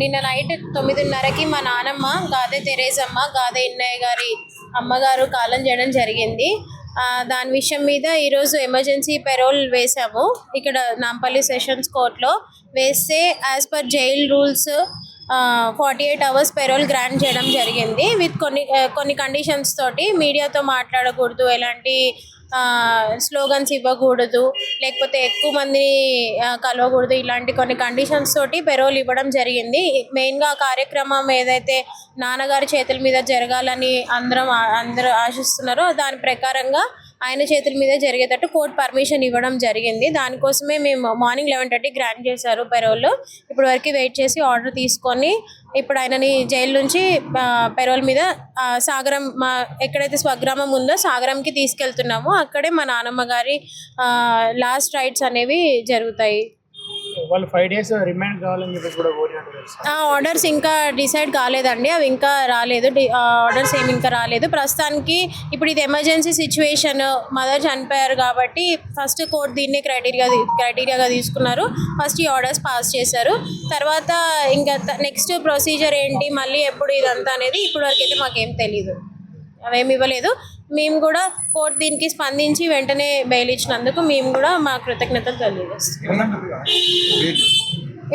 నిన్న నైట్ 9:30కి మా నానమ్మ గాదె తెరేజమ్మ గాదె ఇన్నయ్య గారి అమ్మగారు కాలం చేయడం జరిగింది. దాని విషయం మీద ఈరోజు ఎమర్జెన్సీ పెరోల్ వేసాము ఇక్కడ నాంపల్లి సెషన్స్ కోర్టులో. వేస్తే as per jail rules 48 hours parole grant చేయడం జరిగింది విత్ కొన్ని కండిషన్స్ తోటి. మీడియాతో మాట్లాడకూడదు, ఎలాంటి స్లోగన్స్ ఇవ్వకూడదు, లేకపోతే ఎక్కువ మంది కలవకూడదు, ఇలాంటి కొన్ని కండిషన్స్ తోటి పెరోల్ ఇవ్వడం జరిగింది. మెయిన్గా కార్యక్రమం ఏదైతే నాన్నగారి చేతుల మీద జరగాలని అందరూ ఆశిస్తున్నారో దాని ప్రకారంగా ఆయన చేతుల మీద జరిగేటట్టు కోర్టు పర్మిషన్ ఇవ్వడం జరిగింది. దానికోసమే మేము మార్నింగ్ 11:30 గ్రాంట్ చేశారు పెరోల్. ఇప్పుడు వరకు వెయిట్ చేసి ఆర్డర్ తీసుకొని ఇప్పుడు ఆయనని జైలు నుంచి పెరోల్ మీద సాగరం ఎక్కడైతే స్వగ్రామం ఉందో సాగరంకి తీసుకెళ్తున్నాము. అక్కడే మా నాన్నమ్మ గారి లాస్ట్ రైట్స్ అనేవి జరుగుతాయి. వాళ్ళు 5 days రిమైండ్ కావాలని చెప్పేసి కూడా కోరినట్టు తెలుసు. ఆర్డర్స్ ఇంకా డిసైడ్ కాలేదండి, అవి ఇంకా రాలేదు. ఆర్డర్స్ ఏమి ఇంకా రాలేదు ప్రస్తుతానికి. ఇప్పుడు ఇది ఎమర్జెన్సీ సిచ్యువేషన్, మదర్ చనిపోయారు కాబట్టి ఫస్ట్ కోర్టు దీన్నే క్రైటీరియాగా తీసుకున్నారు. ఫస్ట్ ఈ ఆర్డర్స్ పాస్ చేశారు. తర్వాత ఇంకా నెక్స్ట్ ప్రొసీజర్ ఏంటి, మళ్ళీ ఎప్పుడు ఇదంతా అనేది ఇప్పటి వరకు అయితే మాకేం తెలీదు, అవేమి ఇవ్వలేదు. మేము కూడా కోర్టు దీనికి స్పందించి వెంటనే బెయిల్ ఇచ్చినందుకు మేము కూడా మా కృతజ్ఞతలు తెలియజేస్తాం.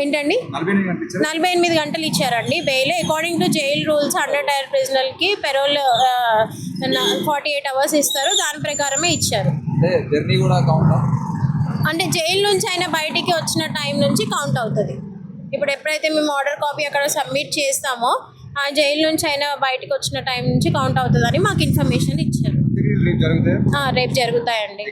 ఏంటండి 48 గంటలు ఇచ్చారండి bail. According to jail rules under trial ప్రిజనర్కి పెరోల్ 48 hours ఇస్తారు, దాని ప్రకారమే ఇచ్చారు. అంటే జైలు నుంచి అయినా బయటికి వచ్చిన టైం నుంచి కౌంట్ అవుతుంది. ఇప్పుడు ఎప్పుడైతే మేము ఆర్డర్ కాపీ అక్కడ సబ్మిట్ చేస్తామో ఆ జైలు నుంచి అయినా బయటకు వచ్చిన టైం నుంచి కౌంట్ అవుతుందని మాకు ఇన్ఫర్మేషన్ ఇచ్చారు. రేపు జరుగుతాయండి.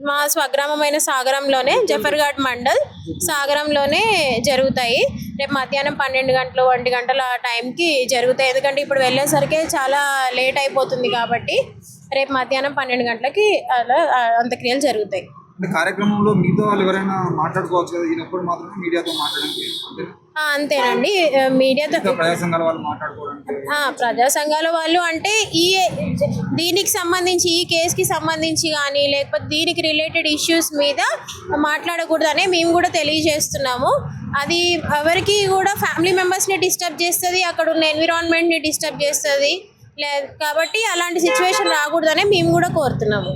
మా స్వగ్రామమైన సాగరంలోనే, జఫర్ఘాట్ మండల్ సాగరంలోనే జరుగుతాయి. రేపు మధ్యాహ్నం 12 గంటలు 1 గంటల టైంకి జరుగుతాయి. ఎందుకంటే ఇప్పుడు వెళ్ళేసరికి చాలా లేట్ అయిపోతుంది కాబట్టి రేపు మధ్యాహ్నం 12 గంటలకి అలా అంత్యక్రియలు జరుగుతాయి. కార్యక్రమంలో మీతో వాళ్ళు ఎవరైనా మాట్లాడుకోవచ్చు కదా, ఈయనప్పుడు మాత్రమే మీడియాతో మాట్లాడడానికి అంతేనండి. మీడియాతో ప్రజా సంఘాల వాళ్ళు మాట్లాడుకోవడానికి, ప్రజా సంఘాల వాళ్ళు అంటే దీనికి సంబంధించి ఈ కేసుకి సంబంధించి కానీ లేకపోతే దీనికి రిలేటెడ్ ఇష్యూస్ మీద మాట్లాడకూడదనే మేము కూడా తెలియజేస్తున్నాము. అది ఎవరికి కూడా ఫ్యామిలీ మెంబర్స్ని డిస్టర్బ్ చేస్తుంది, అక్కడ ఉన్న ఎన్విరాన్మెంట్ని డిస్టర్బ్ చేస్తుంది కాబట్టి అలాంటి సిచ్యువేషన్ రాకూడదనే మేము కూడా కోరుతున్నాము.